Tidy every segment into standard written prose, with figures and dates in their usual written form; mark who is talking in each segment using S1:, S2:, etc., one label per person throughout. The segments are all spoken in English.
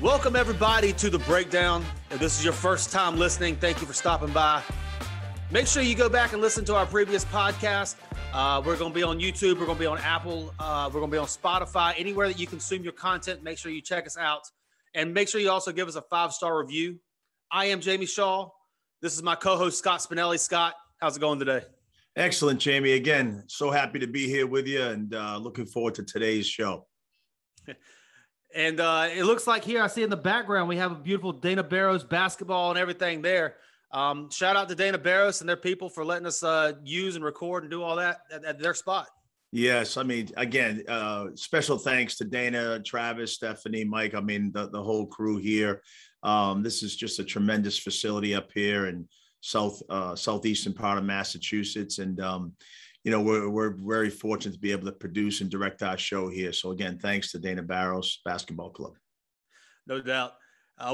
S1: Welcome, everybody, to The Breakdown. If this is your first time listening, thank you for stopping by. Make sure you go back and listen to our previous podcast. We're going to be on YouTube. We're going to be on Apple. We're going to be on Spotify. Anywhere that you consume your content, make sure you check us out. And make sure you also give us a 5-star review. I am Jamie Shaw. This is my co-host, Scott Spinelli. Scott, how's it going today?
S2: Excellent, Jamie. Again, so happy to be here with you and looking forward to today's show.
S1: And it looks like here I see in the background we have a beautiful Dana Barros basketball and everything there. Shout out to Dana Barros and their people for letting us use and record and do all that at their spot.
S2: Yes, I mean, again, special thanks to Dana, Travis, Stephanie, Mike. I mean, the whole crew here. This is just a tremendous facility up here in southeastern part of Massachusetts, and we're very fortunate to be able to produce and direct our show here. So again, thanks to Dana Barros Basketball Club.
S1: No doubt.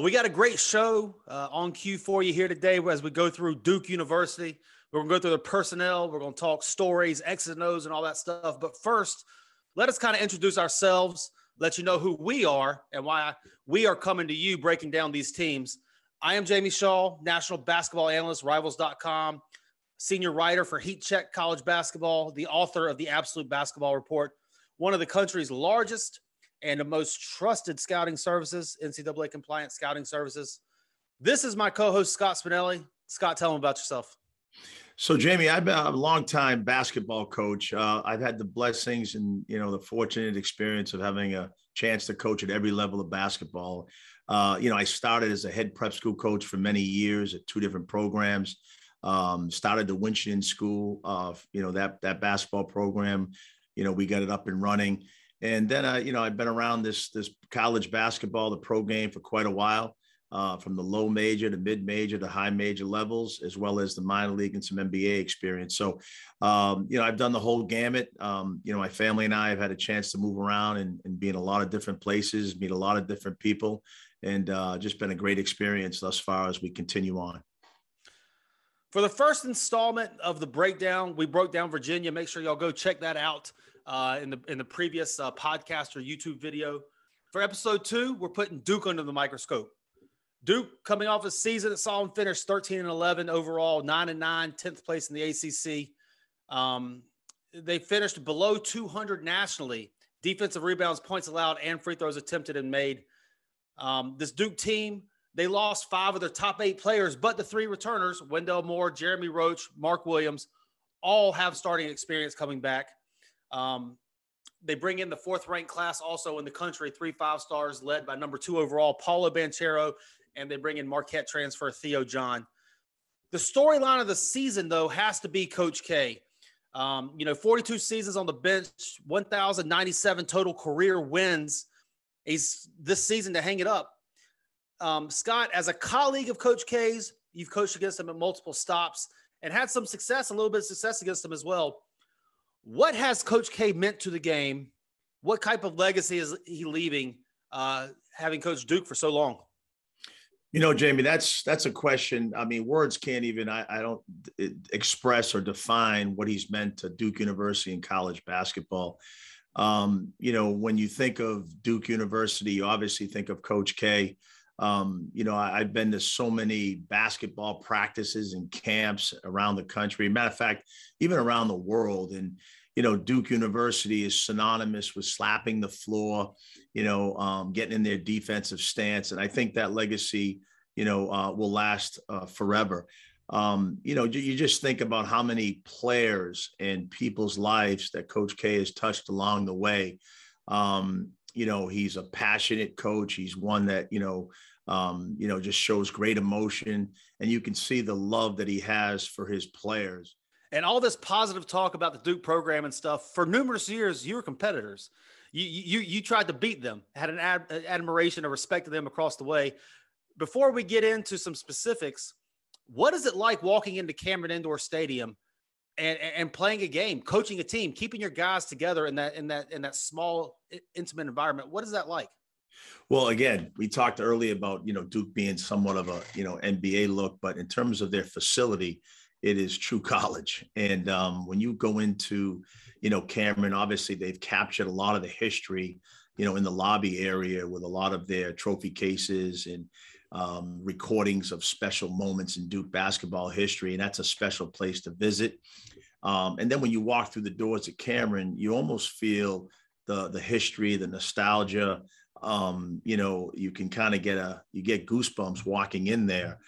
S1: We got a great show on cue for you here today as we go through Duke University. We're going to go through the personnel. We're going to talk stories, X's and O's, and all that stuff. But first, let us kind of introduce ourselves, let you know who we are and why we are coming to you breaking down these teams. I am Jamie Shaw, national basketball analyst, Rivals.com, senior writer for Heat Check College Basketball, the author of the Absolute Basketball Report, one of the country's largest and the most trusted scouting services, NCAA compliant scouting services. This is my co-host, Scott Spinelli. Scott, tell them about yourself.
S2: So, Jamie, I've been a longtime basketball coach. I've had the blessings and, the fortunate experience of having a chance to coach at every level of basketball. I started as a head prep school coach for many years at 2 different programs. Started the Winchendon School, that basketball program. We got it up and running. And then, I've been around this college basketball, the pro game for quite a while. From the low major to mid major to high major levels, as well as the minor league and some NBA experience. So, I've done the whole gamut. My family and I have had a chance to move around and be in a lot of different places, meet a lot of different people, and just been a great experience thus far as we continue on.
S1: For the first installment of the breakdown, we broke down Virginia. Make sure y'all go check that out in the previous podcast or YouTube video. For episode 2, we're putting Duke under the microscope. Duke, coming off a season that saw them finish 13-11 overall, 9-9, 10th place in the ACC. They finished below 200 nationally. Defensive rebounds, points allowed, and free throws attempted and made. This Duke team, they lost 5 of their top 8 players, but the 3 returners, Wendell Moore, Jeremy Roach, Mark Williams, all have starting experience coming back. They bring in the 4th-ranked class also in the country, 3 5-stars led by number 2 overall, Paulo Banchero, and they bring in Marquette transfer Theo John. The storyline of the season, though, has to be Coach K. 42 seasons on the bench, 1,097 total career wins. He's this season to hang it up. Scott, as a colleague of Coach K's, you've coached against him at multiple stops and had some success, a little bit of success against him as well. What has Coach K meant to the game? What type of legacy is he leaving, having coached Duke for so long?
S2: Jamie, that's a question. I mean, words can't even, I don't express or define what he's meant to Duke University and college basketball. When you think of Duke University, you obviously think of Coach K. I've been to so many basketball practices and camps around the country. Matter of fact, even around the world. And, Duke University is synonymous with slapping the floor, getting in their defensive stance. And I think that legacy, will last forever. You just think about how many players and people's lives that Coach K has touched along the way. He's a passionate coach. He's one that, just shows great emotion, and you can see the love that he has for his players.
S1: And all this positive talk about the Duke program and stuff, for numerous years, you were competitors. You tried to beat them, had an admiration or respect to them across the way. Before we get into some specifics, what is it like walking into Cameron Indoor Stadium and playing a game, coaching a team, keeping your guys together in that small, intimate environment? What is that like?
S2: Well, again, we talked earlier about, Duke being somewhat of a, NBA look, but in terms of their facility, it is true college. And when you go into, Cameron, obviously they've captured a lot of the history, in the lobby area with a lot of their trophy cases and recordings of special moments in Duke basketball history. And that's a special place to visit. And then when you walk through the doors at Cameron, you almost feel the history, the nostalgia. You can kind of get goosebumps walking in there.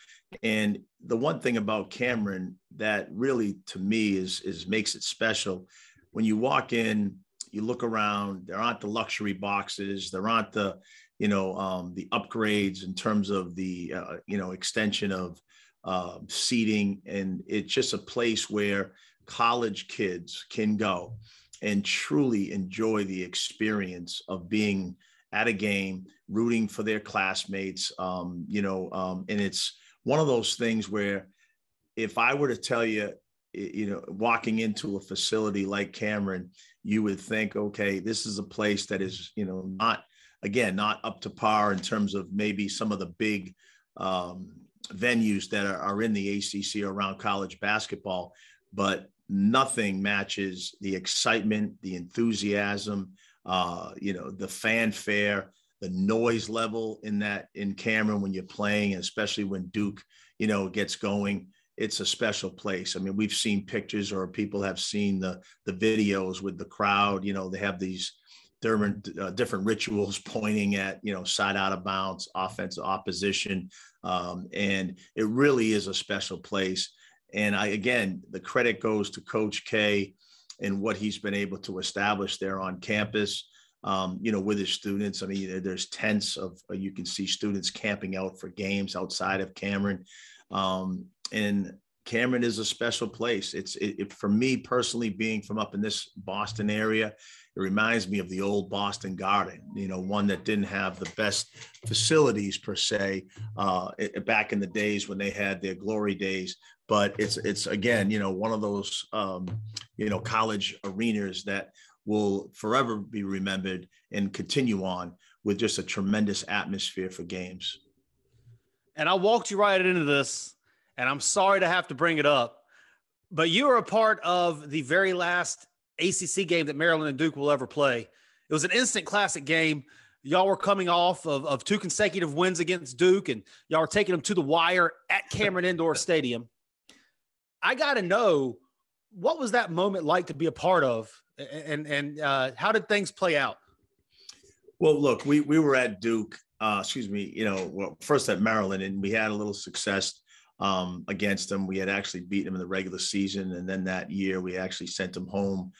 S2: And the one thing about Cameron that really, to me, is makes it special, when you walk in, you look around, there aren't the luxury boxes, there aren't the upgrades in terms of the extension of seating, and it's just a place where college kids can go and truly enjoy the experience of being at a game, rooting for their classmates. And it's one of those things where if I were to tell you, walking into a facility like Cameron, you would think, okay, this is a place that is, not up to par in terms of maybe some of the big venues that are in the ACC around college basketball, but nothing matches the excitement, the enthusiasm, the fanfare, the noise level in Cameron when you're playing, and especially when Duke, gets going. It's a special place. I mean, we've seen pictures, or people have seen the videos with the crowd. They have these different rituals pointing at, side out of bounds, offensive opposition. And it really is a special place. And the credit goes to Coach K and what he's been able to establish there on campus, with his students. I mean, there's tents you can see students camping out for games outside of Cameron. And Cameron is a special place. It for me personally, being from up in this Boston area, it reminds me of the old Boston Garden, one that didn't have the best facilities per se, back in the days when they had their glory days. But it's again, one of those, college arenas that will forever be remembered and continue on with just a tremendous atmosphere for games.
S1: And I walked you right into this, and I'm sorry to have to bring it up, but you were a part of the very last ACC game that Maryland and Duke will ever play. It was an instant classic game. Y'all were coming off of 2 consecutive wins against Duke, and y'all were taking them to the wire at Cameron Indoor Stadium. I got to know, what was that moment like to be a part of, and how did things play out?
S2: Well, look, we were at Duke, first at Maryland, and we had a little success against them. We had actually beaten them in the regular season. And then that year we actually sent them home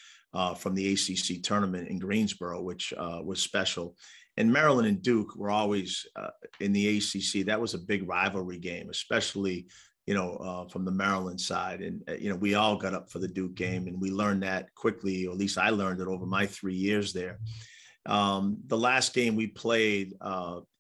S2: from the ACC tournament in Greensboro, which was special. And Maryland and Duke were always in the ACC. That was a big rivalry game, especially, from the Maryland side. And, we all got up for the Duke game, and we learned that quickly, or at least I learned it over my 3 years there. The last game we played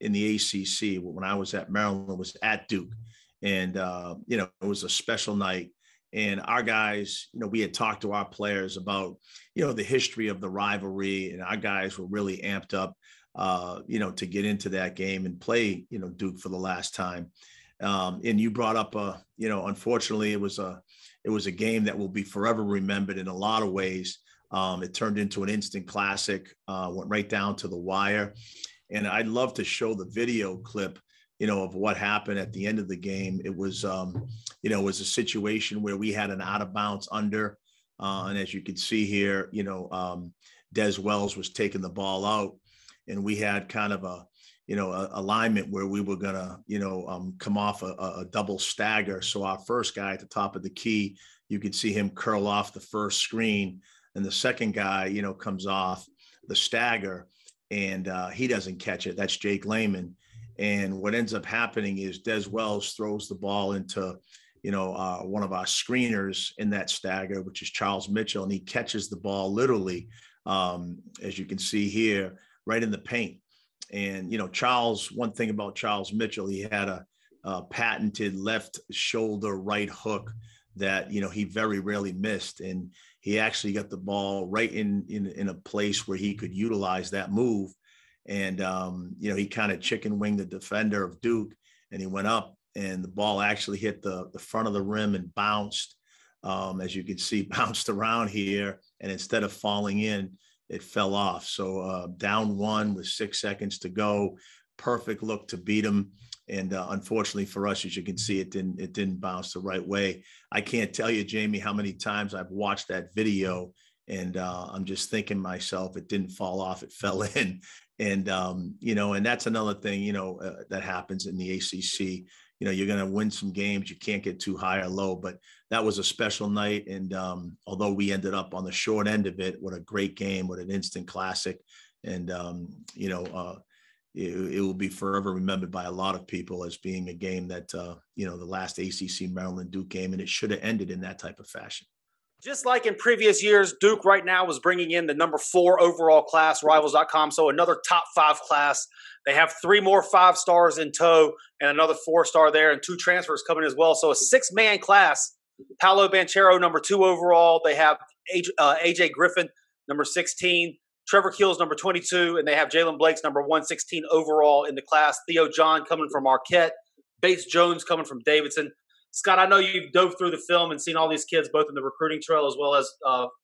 S2: in the ACC when I was at Maryland was at Duke. And, it was a special night. And our guys, we had talked to our players about, the history of the rivalry. And our guys were really amped up, to get into that game and play, Duke for the last time. And you brought up, unfortunately, it was a game that will be forever remembered in a lot of ways. It turned into an instant classic, went right down to the wire. And I'd love to show the video clip, of what happened at the end of the game. It was, it was a situation where we had an out of bounds under. And as you can see here, Des Wells was taking the ball out, and we had kind of a alignment where we were going to, come off a double stagger. So our first guy at the top of the key, you could see him curl off the first screen. And the second guy, comes off the stagger, and he doesn't catch it. That's Jake Lehman. And what ends up happening is Des Wells throws the ball into, one of our screeners in that stagger, which is Charles Mitchell. And he catches the ball literally, as you can see here, right in the paint. And, Charles, one thing about Charles Mitchell, he had a patented left shoulder right hook that, he very rarely missed. And he actually got the ball right in a place where he could utilize that move. And, he kind of chicken winged the defender of Duke, and he went up, and the ball actually hit the front of the rim and bounced, as you can see, bounced around here. And instead of falling in, it fell off. So down one with 6 seconds to go, perfect look to beat them. And unfortunately for us, as you can see, it didn't bounce the right way. I can't tell you, Jamie, how many times I've watched that video, and I'm just thinking myself, it didn't fall off, it fell in. And and that's another thing, that happens in the ACC. You're going to win some games, you can't get too high or low, but that was a special night. And although we ended up on the short end of it, what a great game, what an instant classic. And it will be forever remembered by a lot of people as being a game that, the last ACC Maryland Duke game, and it should have ended in that type of fashion.
S1: Just like in previous years, Duke right now is bringing in the number 4 overall class, Rivals.com. So another top 5 class. They have 3 more 5-stars in tow and another 4-star there, and 2 transfers coming as well. So a 6-man class. Paolo Banchero, number 2 overall. They have AJ Griffin, number 16. Trevor Keels, number 22. And they have Jalen Blake's number 116 overall in the class. Theo John coming from Marquette. Bates Jones coming from Davidson. Scott, I know you've dove through the film and seen all these kids both in the recruiting trail as well as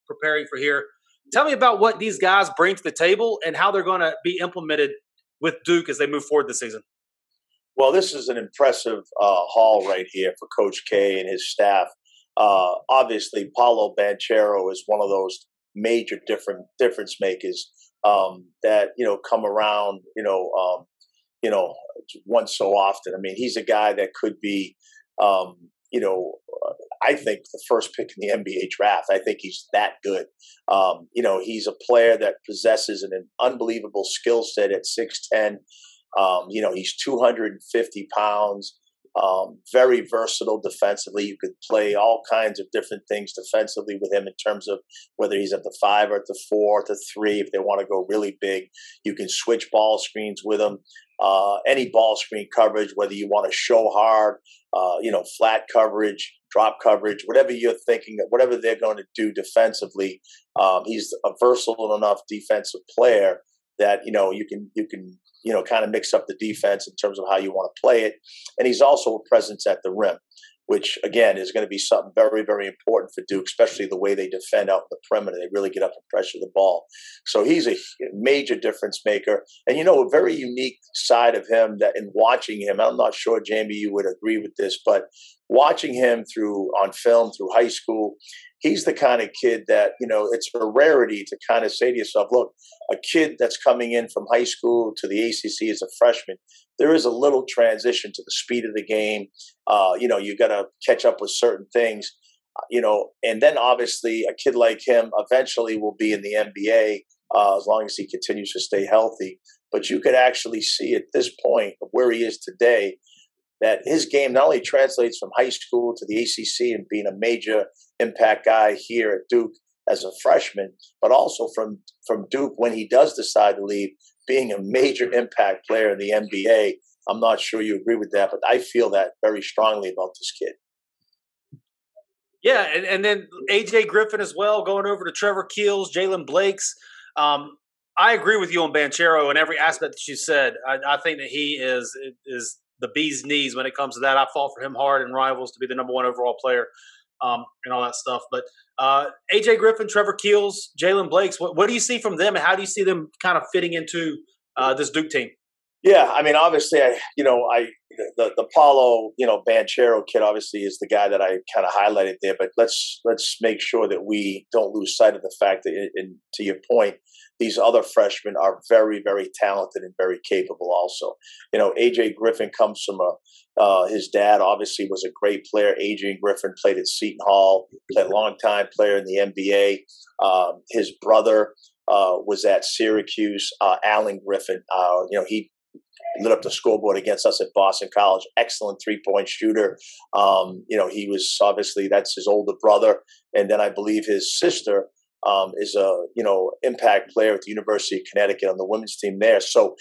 S1: preparing for here. Tell me about what these guys bring to the table and how they're going to be implemented with Duke as they move forward this season.
S3: Well, this is an impressive haul right here for Coach K and his staff. Obviously, Paolo Banchero is one of those major difference makers that come around once so often. I mean, he's a guy that could be I think the first pick in the NBA draft. I think he's that good. He's a player that possesses an unbelievable skill set at 6'10". He's 250 pounds, very versatile defensively. You could play all kinds of different things defensively with him in terms of whether he's at the 5 or at the 4 or at the 3. If they want to go really big, you can switch ball screens with him. Any ball screen coverage, whether you want to show hard, flat coverage, drop coverage, whatever you're thinking, whatever they're going to do defensively, he's a versatile enough defensive player that you can kind of mix up the defense in terms of how you want to play it. And he's also a presence at the rim, which, again, is going to be something very, very important for Duke, especially the way they defend out in the perimeter. They really get up and pressure the ball. So he's a major difference maker. And, a very unique side of him that in watching him, I'm not sure, Jamie, you would agree with this, but watching him on film through high school, he's the kind of kid that, it's a rarity to kind of say to yourself, look, a kid that's coming in from high school to the ACC as a freshman, there is a little transition to the speed of the game. You got to catch up with certain things, and then obviously a kid like him eventually will be in the NBA as long as he continues to stay healthy. But you could actually see at this point of where he is today that his game not only translates from high school to the ACC and being a major impact guy here at Duke as a freshman, but also from Duke when he does decide to leave, being a major impact player in the NBA. I'm not sure you agree with that, but I feel that very strongly about this kid.
S1: Yeah, and then AJ Griffin as well, going over to Trevor Keels, Jalen Blake's. I agree with you on Banchero in every aspect that you said. I think that he is the bee's knees when it comes to that. I fought for him hard in Rivals to be the number 1 overall player and all that stuff. But AJ Griffin, Trevor Keels, Jalen Blake's, what do you see from them, and how do you see them kind of fitting into this Duke team?
S3: Yeah, I mean, obviously, the Paulo, Banchero kid obviously is the guy that I kind of highlighted there. But let's make sure that we don't lose sight of the fact that, to your point, these other freshmen are very, very talented and very capable. Also, AJ Griffin comes from his dad obviously was a great player. Adrian Griffin played at Seton Hall, played a long time player in the NBA. His brother was at Syracuse. Alan Griffin, he lit up the scoreboard against us at Boston College. Excellent 3-point shooter. He was obviously, that's his older brother. And then I believe his sister is a, impact player at the University of Connecticut on the women's team there. So,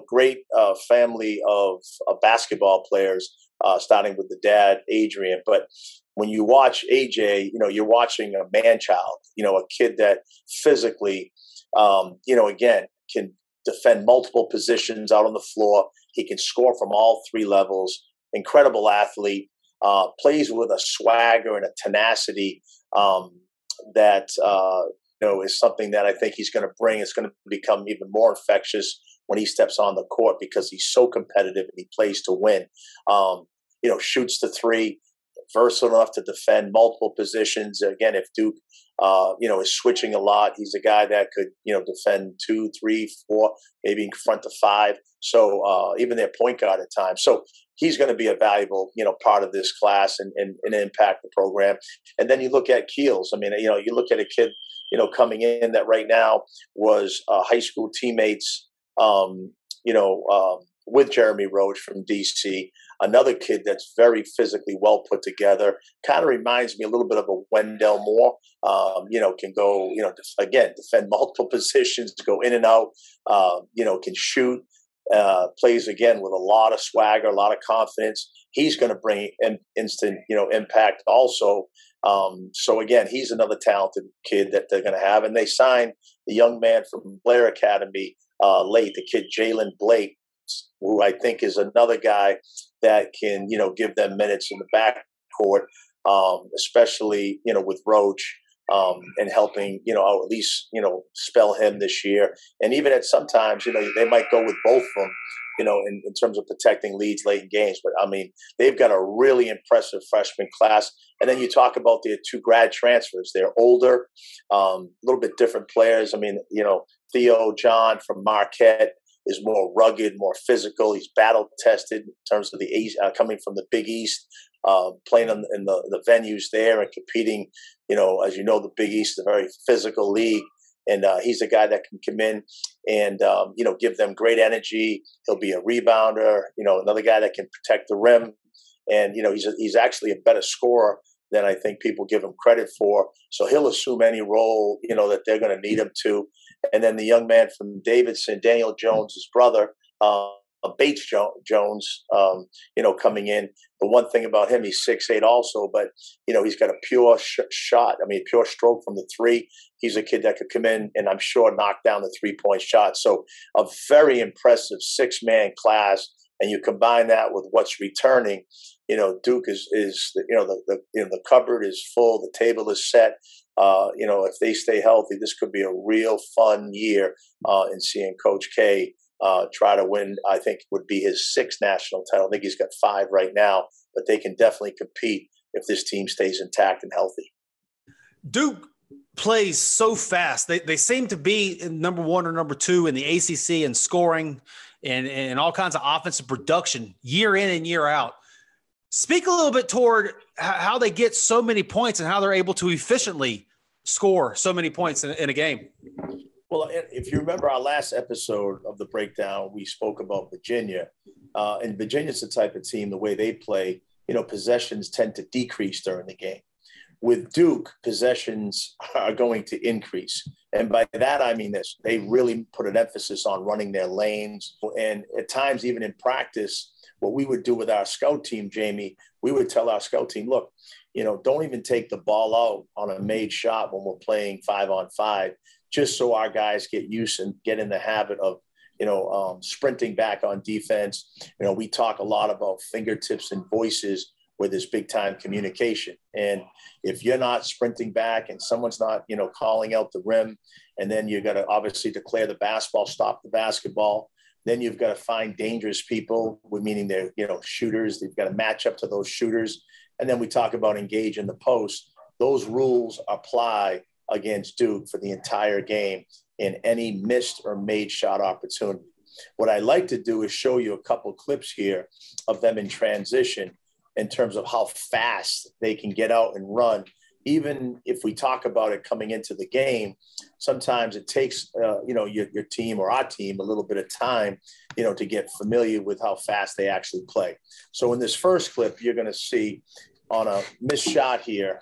S3: great family of basketball players, starting with the dad, Adrian. But when you watch AJ, you're watching a man-child, a kid that physically, again, can defend multiple positions out on the floor. He can score from all 3 levels. Incredible athlete. Plays with a swagger and a tenacity that is something that I think he's going to bring. It's going to become even more infectious when he steps on the court because he's so competitive and he plays to win. Shoots the three, versatile enough to defend multiple positions. Again, if Duke, is switching a lot, he's a guy that could, defend 2, 3, 4, maybe in front of 5. So even their point guard at times. So he's going to be a valuable, part of this class and impact the program. And then you look at Keels. I mean, you look at a kid, coming in that right now was high school teammates, with Jeremy Roach from DC, another kid that's very physically well put together. Kind of reminds me a little bit of a Wendell Moore. Can go, again, defend multiple positions, go in and out, can shoot, plays again with a lot of swagger, a lot of confidence. He's going to bring instant, impact also. So again, he's another talented kid that they're going to have. And they signed the young man from Blair Academy late, the kid Jalen Blake, who I think is another guy that can, give them minutes in the backcourt, especially, with Roach, and helping, or at least, spell him this year. And even at sometimes, they might go with both of them, in terms of protecting leads late in games. But I mean, they've got a really impressive freshman class. And then you talk about their 2 grad transfers. They're older, a little bit different players. I mean, Theo John from Marquette is more rugged, more physical. He's battle tested in terms of the East, coming from the Big East, playing in the venues there and competing. As the Big East is a very physical league, and he's a guy that can come in and give them great energy. He'll be a rebounder. Another guy that can protect the rim, and he's actually a better scorer than I think people give him credit for. So he'll assume any role that they're going to need him to. And then the young man from Davidson, Daniel Jones' brother, Bates Jones, coming in. The one thing about him, he's 6'8" also, but, he's got a pure shot. I mean, pure stroke from the 3. He's a kid that could come in and I'm sure knock down the 3-point shot. So a very impressive 6-man class. And you combine that with what's returning, Duke is the cupboard is full, the table is set. If they stay healthy, this could be a real fun year in seeing Coach K try to win. I think it would be his 6th national title. I think he's got 5 right now, but they can definitely compete if this team stays intact and healthy.
S1: Duke plays so fast. They seem to be number 1 or number 2 in the ACC in scoring and all kinds of offensive production year in and year out. Speak a little bit toward how they get so many points and how they're able to efficiently score so many points in a game.
S3: Well, if you remember our last episode of the breakdown, we spoke about Virginia. And Virginia's the type of team, the way they play, possessions tend to decrease during the game. With Duke, possessions are going to increase. And by that, I mean this. They really put an emphasis on running their lanes. And at times, even in practice, what we would do with our scout team, Jamie, we would tell our scout team, look, don't even take the ball out on a made shot when we're playing 5-on-5, just so our guys get used and get in the habit of, sprinting back on defense. We talk a lot about fingertips and voices where there's big time communication. And if you're not sprinting back and someone's not, calling out the rim, and then you got to obviously declare the basketball, stop the basketball. Then you've got to find dangerous people, meaning they're, shooters. They've got to match up to those shooters. And then we talk about engage in the post. Those rules apply against Duke for the entire game in any missed or made shot opportunity. What I like to do is show you a couple clips here of them in transition in terms of how fast they can get out and run. Even if we talk about it coming into the game, sometimes it takes, your team or our team a little bit of time, to get familiar with how fast they actually play. So in this first clip, you're going to see on a missed shot here,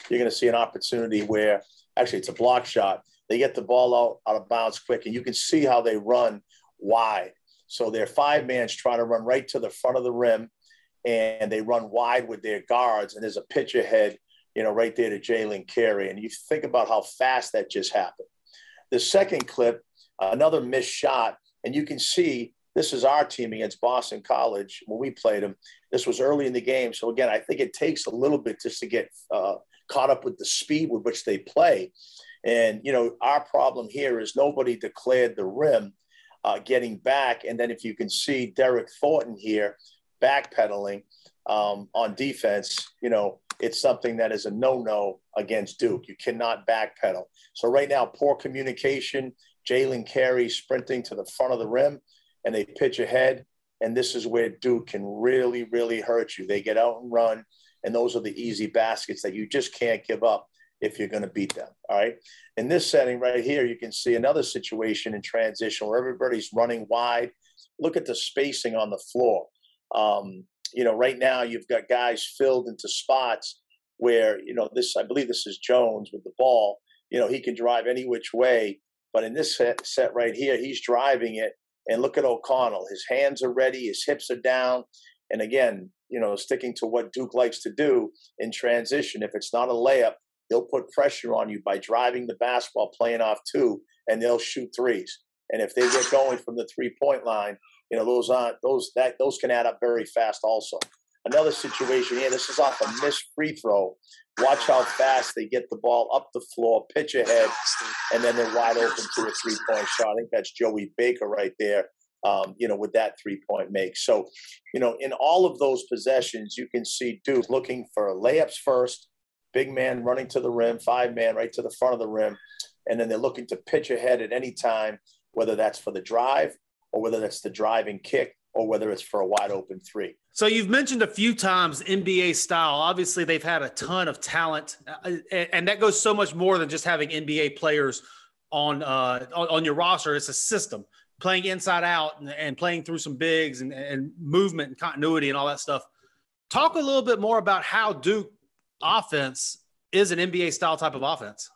S3: you're going to see an opportunity where actually it's a block shot. They get the ball out of bounds quick, and you can see how they run wide. So they're 5-man trying to run right to the front of the rim, and they run wide with their guards, and there's a pitch ahead, right there to Jalen Carey. And you think about how fast that just happened. The second clip, another missed shot, and you can see this is our team against Boston College when we played them. This was early in the game. So, again, I think it takes a little bit just to get caught up with the speed with which they play. And, our problem here is nobody declared the rim getting back. And then if you can see Derek Thornton here backpedaling on defense, it's something that is a no-no against Duke. You cannot backpedal. So right now, poor communication, Jalen Carey sprinting to the front of the rim, and they pitch ahead. And this is where Duke can really, really hurt you. They get out and run, and those are the easy baskets that you just can't give up if you're going to beat them, all right? In this setting right here, you can see another situation in transition where everybody's running wide. Look at the spacing on the floor. Right now you've got guys filled into spots where, I believe this is Jones with the ball. He can drive any which way. But in this set right here, he's driving it. And look at O'Connell. His hands are ready. His hips are down. And again, sticking to what Duke likes to do in transition, if it's not a layup, they'll put pressure on you by driving the basketball, playing off two, and they'll shoot threes. And if they get going from the 3-point line, those can add up very fast also. Another situation here, this is off a missed free throw. Watch how fast they get the ball up the floor, pitch ahead, and then they're wide open to a 3-point shot. I think that's Joey Baker right there, with that 3-point make. So, in all of those possessions, you can see Duke looking for layups first, big man running to the rim, 5-man right to the front of the rim, and then they're looking to pitch ahead at any time, whether that's for the drive or whether that's the driving kick or whether it's for a wide open three.
S1: So you've mentioned a few times NBA style. Obviously, they've had a ton of talent, and that goes so much more than just having NBA players on your roster. It's a system, playing inside out and playing through some bigs and movement and continuity and all that stuff. Talk a little bit more about how Duke offense is an NBA style type of offense.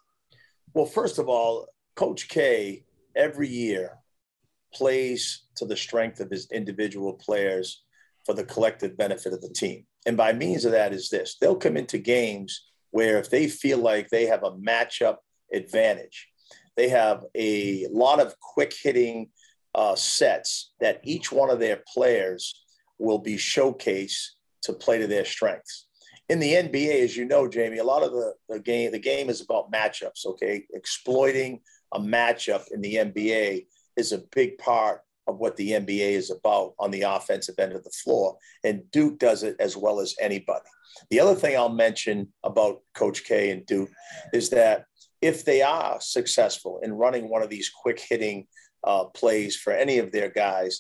S3: Well, first of all, Coach K every year plays to the strength of his individual players for the collective benefit of the team. And by means of that is this: they'll come into games where if they feel like they have a matchup advantage, they have a lot of quick hitting sets that each one of their players will be showcased to play to their strengths. In the NBA, as you know, Jamie, a lot of the game is about matchups, okay? Exploiting a matchup in the NBA is a big part of what the NBA is about on the offensive end of the floor. And Duke does it as well as anybody. The other thing I'll mention about Coach K and Duke is that if they are successful in running one of these quick hitting plays for any of their guys,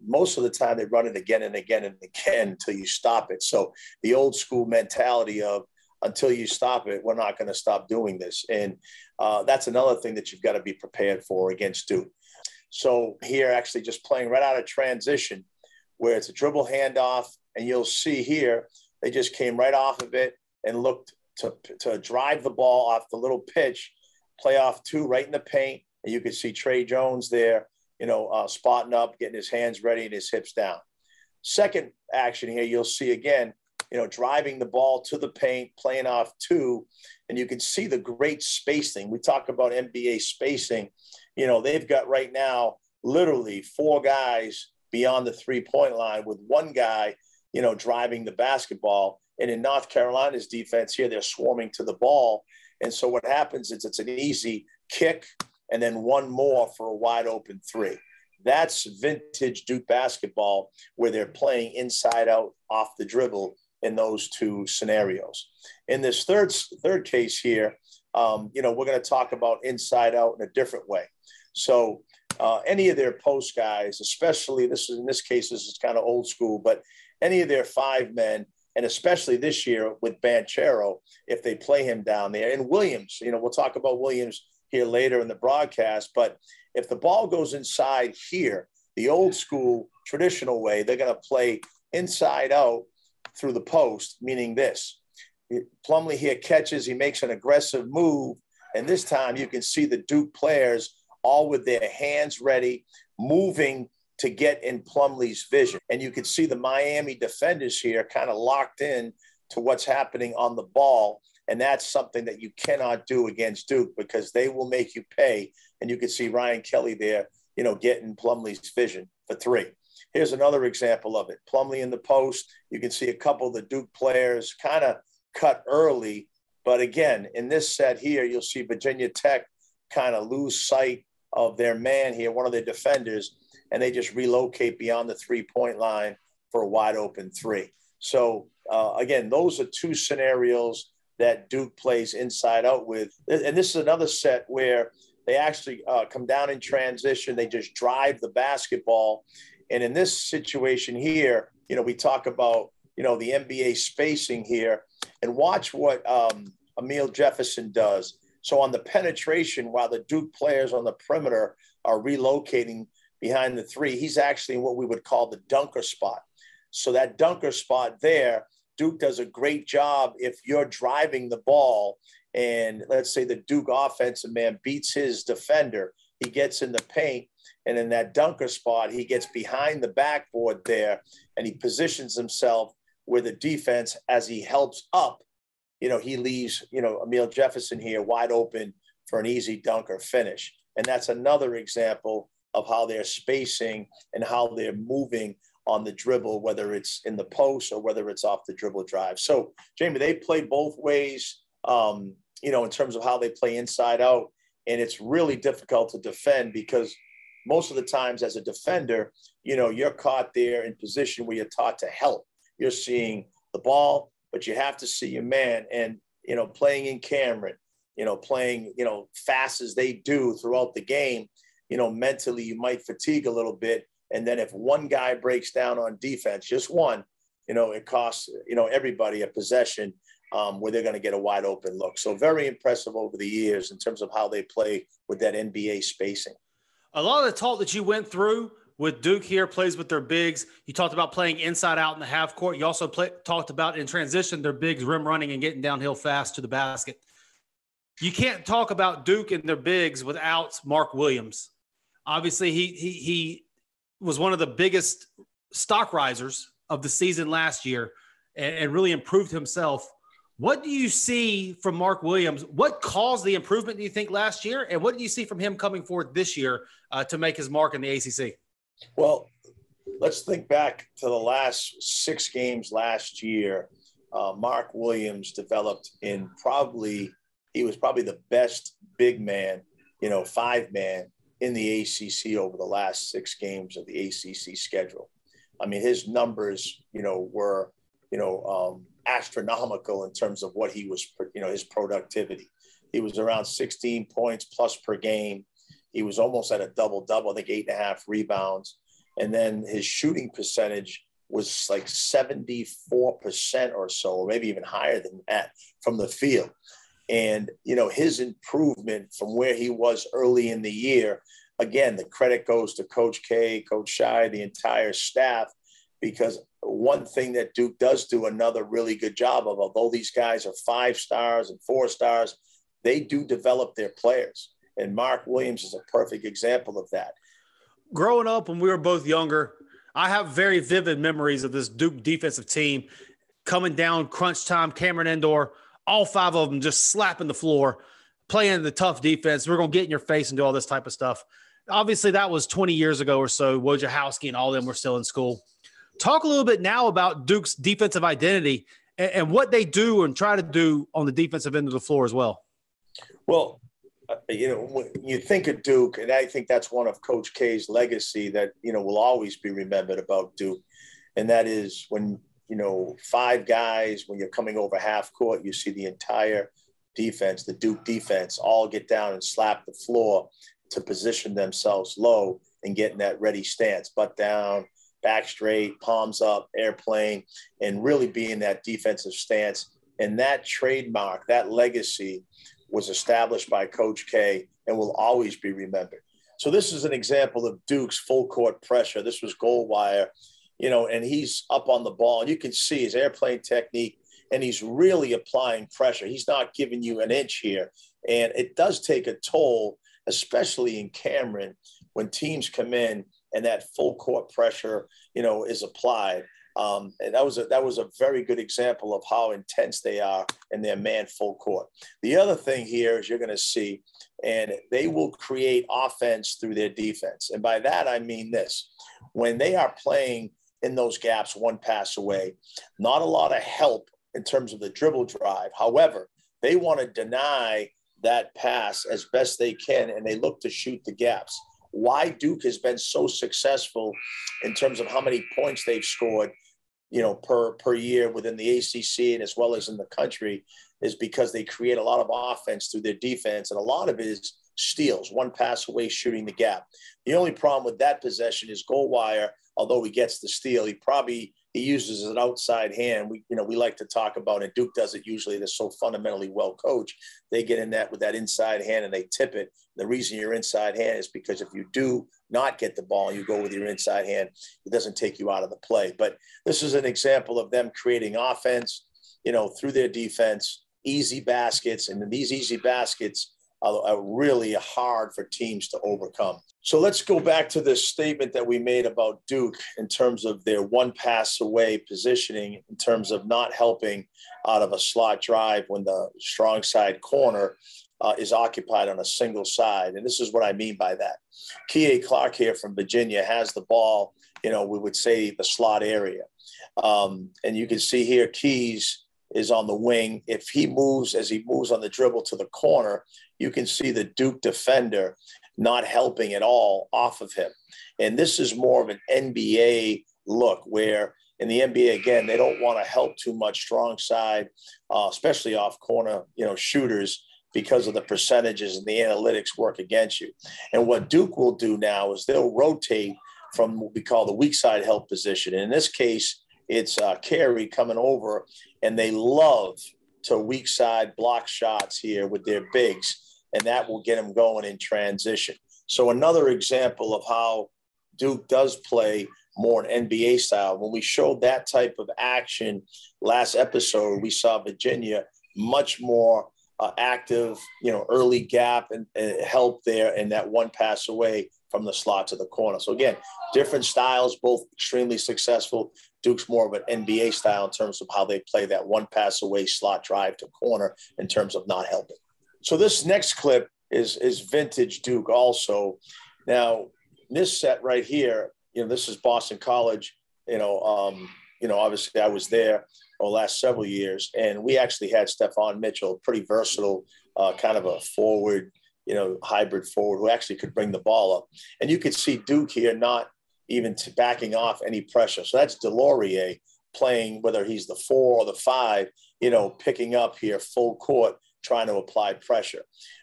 S3: most of the time they run it again and again and again until you stop it. So the old school mentality of until you stop it, we're not going to stop doing this. And that's another thing that you've got to be prepared for against Duke. So here, actually just playing right out of transition where it's a dribble handoff, and you'll see here, they just came right off of it and looked to drive the ball off the little pitch, play off two right in the paint. And you can see Trey Jones there, spotting up, getting his hands ready and his hips down. Second action here, you'll see again, driving the ball to the paint, playing off two, and you can see the great spacing. We talk about NBA spacing. They've got right now literally four guys beyond the 3-point line with one guy, driving the basketball. And in North Carolina's defense here, they're swarming to the ball. And so what happens is it's an easy kick and then one more for a wide open three. That's vintage Duke basketball where they're playing inside out off the dribble in those two scenarios. In this third case here, we're going to talk about inside out in a different way. So any of their post guys, especially in this case, this is kind of old school, but any of their 5 men, and especially this year with Banchero, if they play him down there, and Williams, we'll talk about Williams here later in the broadcast, but if the ball goes inside here, the old school traditional way, they're going to play inside out through the post, meaning this. Plumlee here catches, he makes an aggressive move, and this time you can see the Duke players all with their hands ready, moving to get in Plumlee's vision. And you can see the Miami defenders here kind of locked in to what's happening on the ball. And that's something that you cannot do against Duke because they will make you pay. And you can see Ryan Kelly there, getting Plumlee's vision for 3. Here's another example of it. Plumlee in the post. You can see a couple of the Duke players kind of cut early, But again, in this set here, you'll see Virginia Tech kind of lose sight of their man here, one of their defenders, and they just relocate beyond the 3-point line for a wide open three. So again, those are two scenarios that Duke plays inside out with. And this is another set where they actually come down in transition. They just drive the basketball. And in this situation here, we talk about, the NBA spacing here, and watch what Emil Jefferson does. So on the penetration, while the Duke players on the perimeter are relocating behind the three, he's actually in what we would call the dunker spot. So that dunker spot there, Duke does a great job if you're driving the ball and let's say the Duke offensive man beats his defender, he gets in the paint, and in that dunker spot, he gets behind the backboard there and he positions himself where the defense, as he helps up, he leaves, Emil Jefferson here wide open for an easy dunker finish. And that's another example of how they're spacing and how they're moving on the dribble, whether it's in the post or whether it's off the dribble drive. So, Jamie, they play both ways, in terms of how they play inside out. And it's really difficult to defend because most of the times as a defender, you're caught there in position where you're taught to help. You're seeing the ball, but you have to see your man. And, playing in Cameron, playing, fast as they do throughout the game, mentally you might fatigue a little bit. And then if one guy breaks down on defense, just one, it costs, everybody a possession where they're going to get a wide open look. So very impressive over the years in terms of how they play with that NBA spacing.
S1: A lot of the talk that you went through with Duke here plays with their bigs. You talked about playing inside out in the half court. You also talked about in transition, their bigs rim running and getting downhill fast to the basket. You can't talk about Duke and their bigs without Mark Williams. Obviously, he was one of the biggest stock risers of the season last year and really improved himself. What do you see from Mark Williams? What caused the improvement, do you think, last year? And what do you see from him coming forward this year to make his mark in the ACC?
S3: Well, let's think back to the last 6 games last year. Mark Williams developed he was probably the best big man, 5-man in the ACC over the last 6 games of the ACC schedule. I mean, his numbers, were, astronomical in terms of what he was, his productivity. He was around 16 points plus per game. He was almost at a double-double, I think 8.5 rebounds. And then his shooting percentage was like 74% or so, or maybe even higher than that from the field. And, his improvement from where he was early in the year, again, the credit goes to Coach K, Coach Shai, the entire staff, because one thing that Duke does do another really good job of, although these guys are 5 stars and 4 stars, they do develop their players. And Mark Williams is a perfect example of that.
S1: Growing up when we were both younger, I have very vivid memories of this Duke defensive team coming down crunch time, Cameron Indoor, all 5 of them just slapping the floor, playing the tough defense. We're going to get in your face and do all this type of stuff. Obviously, that was 20 years ago or so. Wojciechowski and all of them were still in school. Talk a little bit now about Duke's defensive identity and what they do and try to do on the defensive end of the floor as well.
S3: Well, when you think of Duke, and I think that's one of Coach K's legacy that, will always be remembered about Duke. And that is when, 5 guys, when you're coming over half court, you see the entire defense, the Duke defense, all get down and slap the floor to position themselves low and get in that ready stance, butt down, back straight, palms up, airplane, and really be in that defensive stance. And that trademark, that legacy was established by Coach K and will always be remembered. So this is an example of Duke's full court pressure. This was Goldwire, and he's up on the ball. And you can see his airplane technique, and he's really applying pressure. He's not giving you an inch here. And it does take a toll, especially in Cameron, when teams come in and that full court pressure, is applied. And that was a very good example of how intense they are in their man full court. The other thing here is you're going to see, and they will create offense through their defense. And by that, I mean this. When they are playing in those gaps, one pass away, not a lot of help in terms of the dribble drive. However, they want to deny that pass as best they can, and they look to shoot the gaps. Why Duke has been so successful in terms of how many points they've scored, per year within the ACC and as well as in the country, is because they create a lot of offense through their defense, and a lot of it is steals, one pass away, shooting the gap. The only problem with that possession is Goldwire, although he gets the steal, he uses an outside hand. We like to talk about it. Duke does it usually. They're so fundamentally well coached. They get in that with that inside hand and they tip it. The reason you're inside hand is because if you do not get the ball and you go with your inside hand, it doesn't take you out of the play. But this is an example of them creating offense, through their defense, easy baskets. And these easy baskets are really hard for teams to overcome. So let's go back to this statement that we made about Duke in terms of their one pass away positioning, in terms of not helping out of a slot drive when the strong side corner is occupied on a single side. And this is what I mean by that. Kihei Clark here from Virginia has the ball, we would say the slot area. And you can see here, Keys is on the wing. If he moves, as he moves on the dribble to the corner, you can see the Duke defender not helping at all off of him. And this is more of an NBA look, where in the NBA, again, they don't want to help too much strong side, especially off corner, shooters, because of the percentages and the analytics work against you. And what Duke will do now is they'll rotate from what we call the weak side help position. And in this case, it's Carey coming over, and they love to weak side block shots here with their bigs, and that will get them going in transition. So another example of how Duke does play more an NBA style. When we showed that type of action last episode, we saw Virginia much more active, early gap and help there, and that one pass away from the slot to the corner. So again, different styles, both extremely successful. Duke's more of an NBA style in terms of how they play that one pass away slot drive to corner in terms of not helping. So this next clip is vintage Duke also. Now, this set right here, this is Boston College. Obviously I was there the last several years, and we actually had Stephon Mitchell, pretty versatile, kind of a forward, hybrid forward who actually could bring the ball up. And you could see Duke here not even backing off any pressure. So that's Delorier playing, whether he's the 4 or the 5, picking up here full court, trying to apply pressure.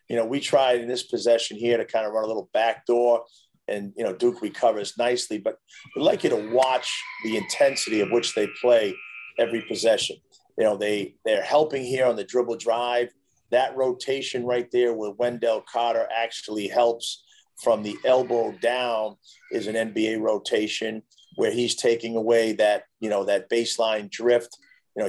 S3: We tried in this possession here to kind of run a little backdoor, and, Duke recovers nicely. But we'd like you to watch the intensity of which they play every possession. They're helping here on the dribble drive. That rotation right there where Wendell Carter actually helps from the elbow down is an NBA rotation where he's taking away that, that baseline drift.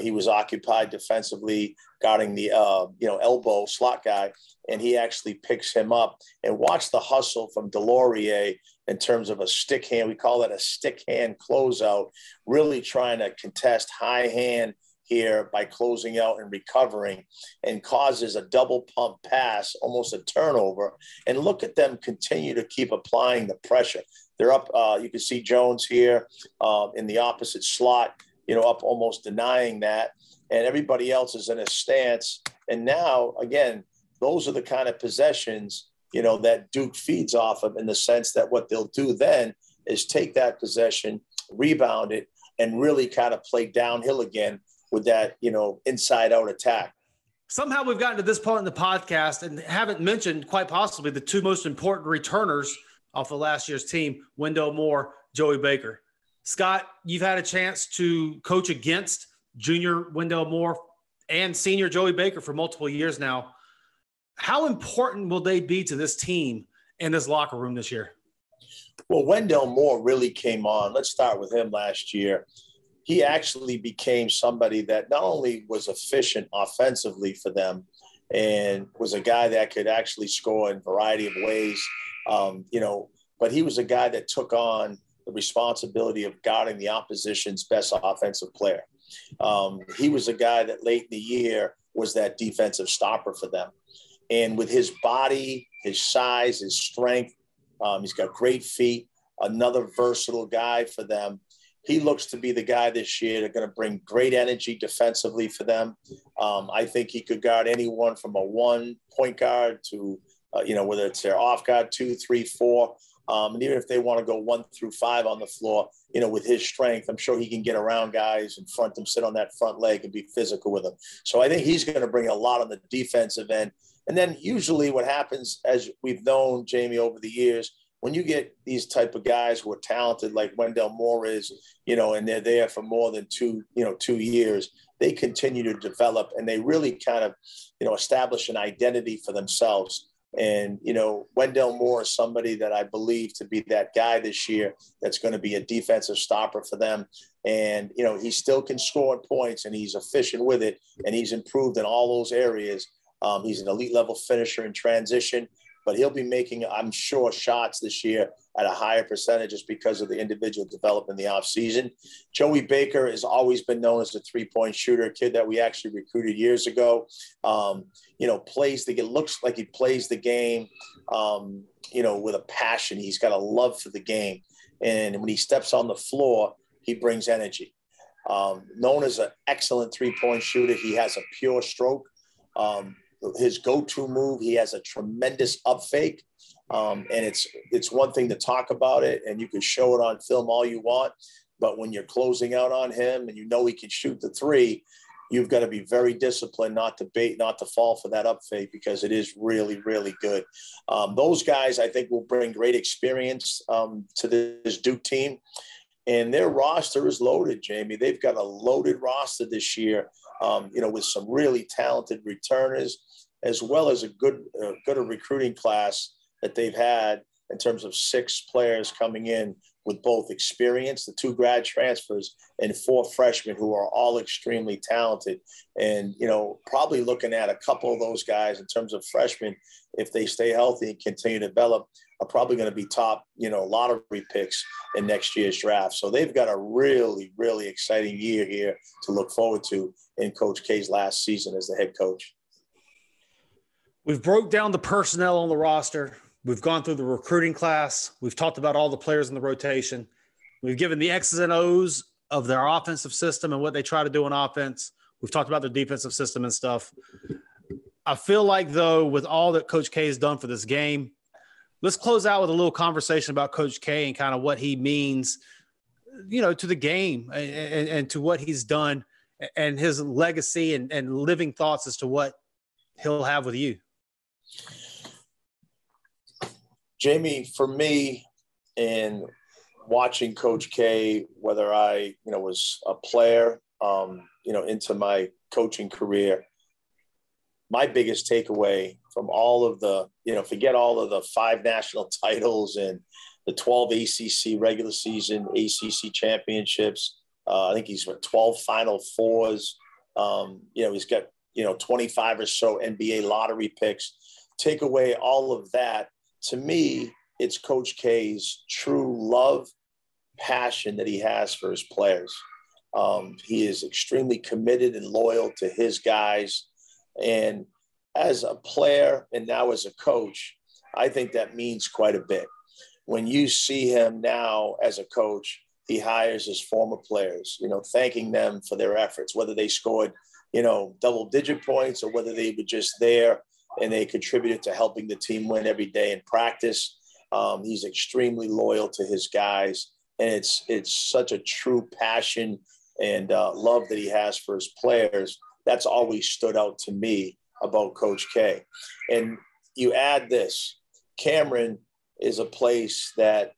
S3: He was occupied defensively, guarding the, elbow slot guy, and he actually picks him up. And watch the hustle from Delorier in terms of a stick hand. We call that a stick hand closeout, really trying to contest high hand here by closing out and recovering, and causes a double pump pass, almost a turnover. And look at them continue to keep applying the pressure. They're up. You can see Jones here in the opposite slot, up almost denying that. And everybody else is in a stance. And now, again, those are the kind of possessions, that Duke feeds off of, in the sense that what they'll do then is take that possession, rebound it, and really kind of play downhill again with that, inside out attack.
S1: Somehow we've gotten to this point in the podcast and haven't mentioned, quite possibly, the two most important returners off of last year's team, Wendell Moore, Joey Baker. Scott, you've had a chance to coach against junior Wendell Moore and senior Joey Baker for multiple years now. How important will they be to this team in this locker room this year?
S3: Well, Wendell Moore really came on. Let's start with him last year. He actually became somebody that not only was efficient offensively for them and was a guy that could actually score in a variety of ways, but he was a guy that took on the responsibility of guarding the opposition's best offensive player. He was a guy that late in the year was that defensive stopper for them. And with his body, his size, his strength, he's got great feet, another versatile guy for them. he looks to be the guy this year that's going to bring great energy defensively for them. I think he could guard anyone from a 1 point guard to, whether it's their off guard, 2, 3, 4. And even if they want to go 1 through 5 on the floor, with his strength, I'm sure he can get around guys and front them, sit on that front leg and be physical with them. So I think he's going to bring a lot on the defensive end. And then usually what happens, as we've known, Jamie, over the years, when you get these type of guys who are talented like Wendell Moore is, and they're there for more than 2 years, they continue to develop and they really kind of, establish an identity for themselves. And, Wendell Moore is somebody that I believe to be that guy this year that's going to be a defensive stopper for them. And, he still can score points and he's efficient with it. And he's improved in all those areas. He's an elite level finisher in transition, but he'll be making, I'm sure, shots this year at a higher percentage just because of the individual development in the offseason. Joey Baker has always been known as a 3-point shooter, a kid that we actually recruited years ago. Looks like he plays the game, with a passion. He's got a love for the game. And when he steps on the floor, he brings energy. Known as an excellent 3-point shooter, he has a pure stroke. His go-to move, he has a tremendous up fake. And it's one thing to talk about it and you can show it on film all you want, but when you're closing out on him and he can shoot the 3, you've got to be very disciplined not to fall for that up fake because it is really, really good. Those guys, I think, will bring great experience to this Duke team. And their roster is loaded, Jamie. They've got a loaded roster this year, with some really talented returners, as well as a good recruiting class that they've had in terms of 6 players coming in with both experience, the 2 grad transfers, and 4 freshmen who are all extremely talented. And, probably looking at a couple of those guys in terms of freshmen, if they stay healthy and continue to develop, are probably going to be top, lottery picks in next year's draft. So they've got a really, really exciting year here to look forward to in Coach K's last season as the head coach.
S1: We've broke down the personnel on the roster. We've gone through the recruiting class. We've talked about all the players in the rotation. We've given the X's and O's of their offensive system and what they try to do on offense. We've talked about their defensive system and stuff. I feel like, though, with all that Coach K has done for this game, let's close out with a little conversation about Coach K and kind of what he means, to the game and to what he's done and his legacy and living thoughts as to what he'll have with you.
S3: Jamie, for me, in watching Coach K, whether I, was a player, into my coaching career, my biggest takeaway from all of the, forget all of the 5 national titles and the 12 ACC regular season, ACC championships. I think he's with 12 Final Fours. He's got, 25 or so NBA lottery picks. Take away all of that. To me, it's Coach K's true love, passion that he has for his players. He is extremely committed and loyal to his guys. And as a player and now as a coach, I think that means quite a bit. When you see him now as a coach, he hires his former players, thanking them for their efforts, whether they scored, double-digit points or whether they were just there and they contributed to helping the team win every day in practice. He's extremely loyal to his guys, and it's such a true passion and love that he has for his players. That's always stood out to me about Coach K. And you add this, Cameron is a place that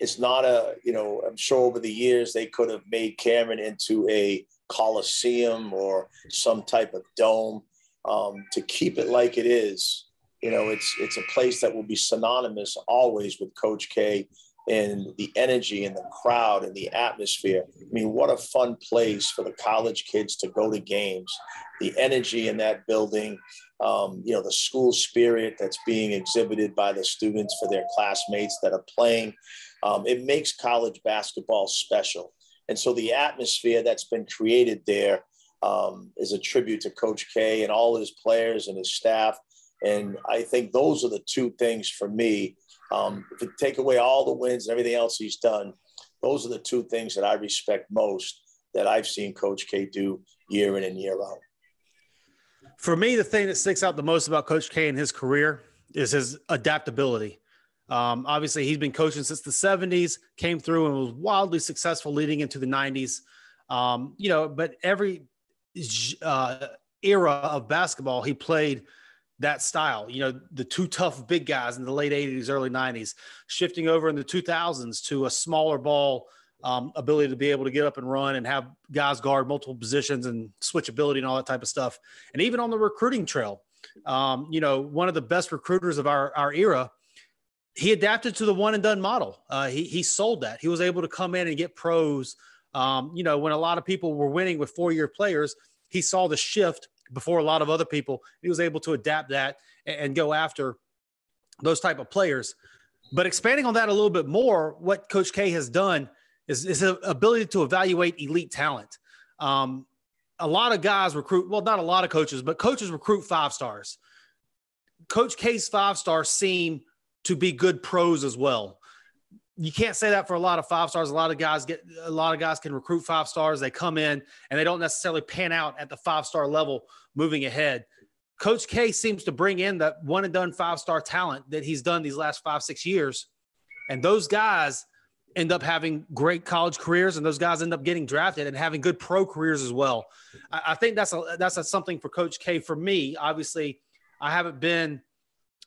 S3: it's not I'm sure over the years they could have made Cameron into a Coliseum or some type of dome. To keep it like it is, it's a place that will be synonymous always with Coach K and the energy and the crowd and the atmosphere. I mean, what a fun place for the college kids to go to games. The energy in that building, the school spirit that's being exhibited by the students for their classmates that are playing. It makes college basketball special. And so the atmosphere that's been created there is a tribute to Coach K and all his players and his staff. And I think those are the 2 things for me. If you take away all the wins and everything else he's done, Those are the two things that I respect most that I've seen Coach K do year in and year out.
S1: For me, the thing that sticks out the most about Coach K in his career is his adaptability. Obviously, he's been coaching since the 70s, came through and was wildly successful leading into the 90s. But every era of basketball, he played that style. The two tough big guys in the late 80s, early 90s, shifting over in the 2000s to a smaller ball, ability to be able to get up and run and have guys guard multiple positions and switchability and all that type of stuff. And even on the recruiting trail, one of the best recruiters of our era, he adapted to the one and done model. He sold that. He was able to come in and get pros. When a lot of people were winning with 4-year players, he saw the shift before a lot of other people. He was able to adapt that and go after those type of players. But expanding on that a little bit more, what Coach K has done is his ability to evaluate elite talent. A lot of guys recruit, well, not a lot of coaches, but coaches recruit 5 stars. Coach K's 5 stars seem to be good pros as well. You can't say that for a lot of 5 stars. A lot of guys can recruit 5 stars. They come in and they don't necessarily pan out at the 5-star level moving ahead. Coach K seems to bring in that one and done 5-star talent that he's done these last 5-6 years. And those guys end up having great college careers, and those guys end up getting drafted and having good pro careers as well. I think that's something for Coach K. For me, obviously,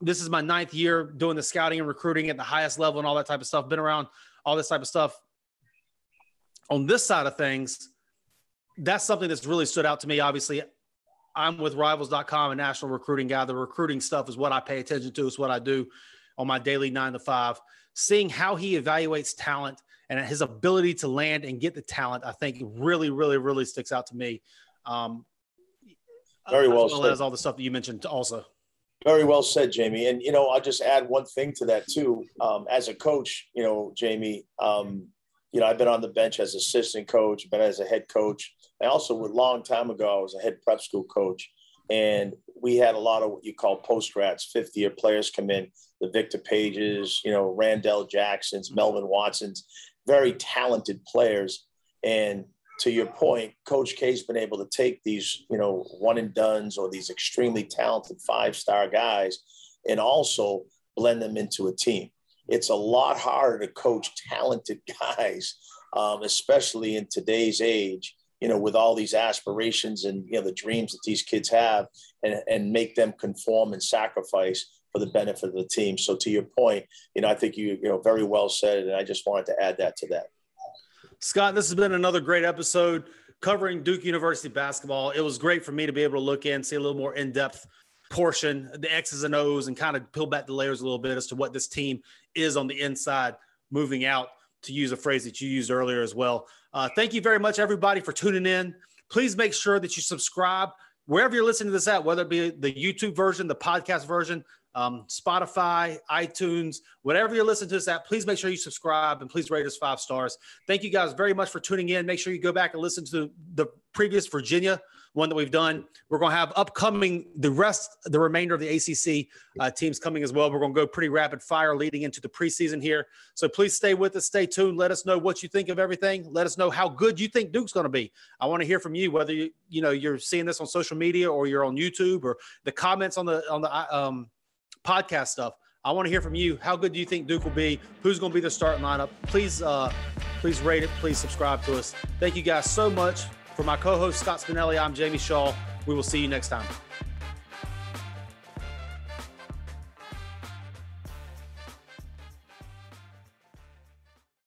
S1: this is my 9th year doing the scouting and recruiting at the highest level and all that type of stuff. Been around all this type of stuff. On this side of things, that's something that's really stood out to me. Obviously, I'm with Rivals.com, a national recruiting guy. The recruiting stuff is what I pay attention to. It's what I do on my daily 9 to 5. Seeing how he evaluates talent and his ability to land and get the talent, I think really, really, really sticks out to me.
S3: Very well
S1: said. As all the stuff that you mentioned also.
S3: Very well said, Jamie. And, I'll just add one thing to that too. As a coach, Jamie, I've been on the bench as assistant coach, been as a head coach. I also, a long time ago, I was a head prep school coach. And we had a lot of what you call post-grads, 5th-year players come in, the Victor Pages, Randall Jacksons, Melvin Watsons, very talented players. And to your point, Coach K's been able to take these, one and dones or these extremely talented 5-star guys and also blend them into a team. It's a lot harder to coach talented guys, especially in today's age, with all these aspirations and, the dreams that these kids have and make them conform and sacrifice for the benefit of the team. So to your point, I think you very well said it. And I just wanted to add that to that.
S1: Scott, this has been another great episode covering Duke University basketball. It was great for me to be able to look in, see a little more in-depth portion, the X's and O's, and kind of peel back the layers a little bit as to what this team is on the inside moving out, to use a phrase that you used earlier as well. Thank you very much, everybody, for tuning in. Please make sure that you subscribe wherever you're listening to this at, whether it be the YouTube version, the podcast version, Spotify, iTunes, whatever you're listening to this at, please make sure you subscribe and please rate us 5 stars. Thank you guys very much for tuning in. Make sure you go back and listen to the previous Virginia one that we've done. We're going to have upcoming the remainder of the ACC teams coming as well. We're going to go pretty rapid fire leading into the preseason here. So please stay with us, stay tuned. Let us know what you think of everything. Let us know how good you think Duke's going to be. I want to hear from you, whether you're seeing this on social media or you're on YouTube or the comments on the podcast stuff. I want to hear from you. How good do you think Duke will be? Who's going to be the starting lineup? Please rate it. Please subscribe to us. Thank you guys so much. For my co-host, Scott Spinelli, I'm Jamie Shaw. We will see you next time.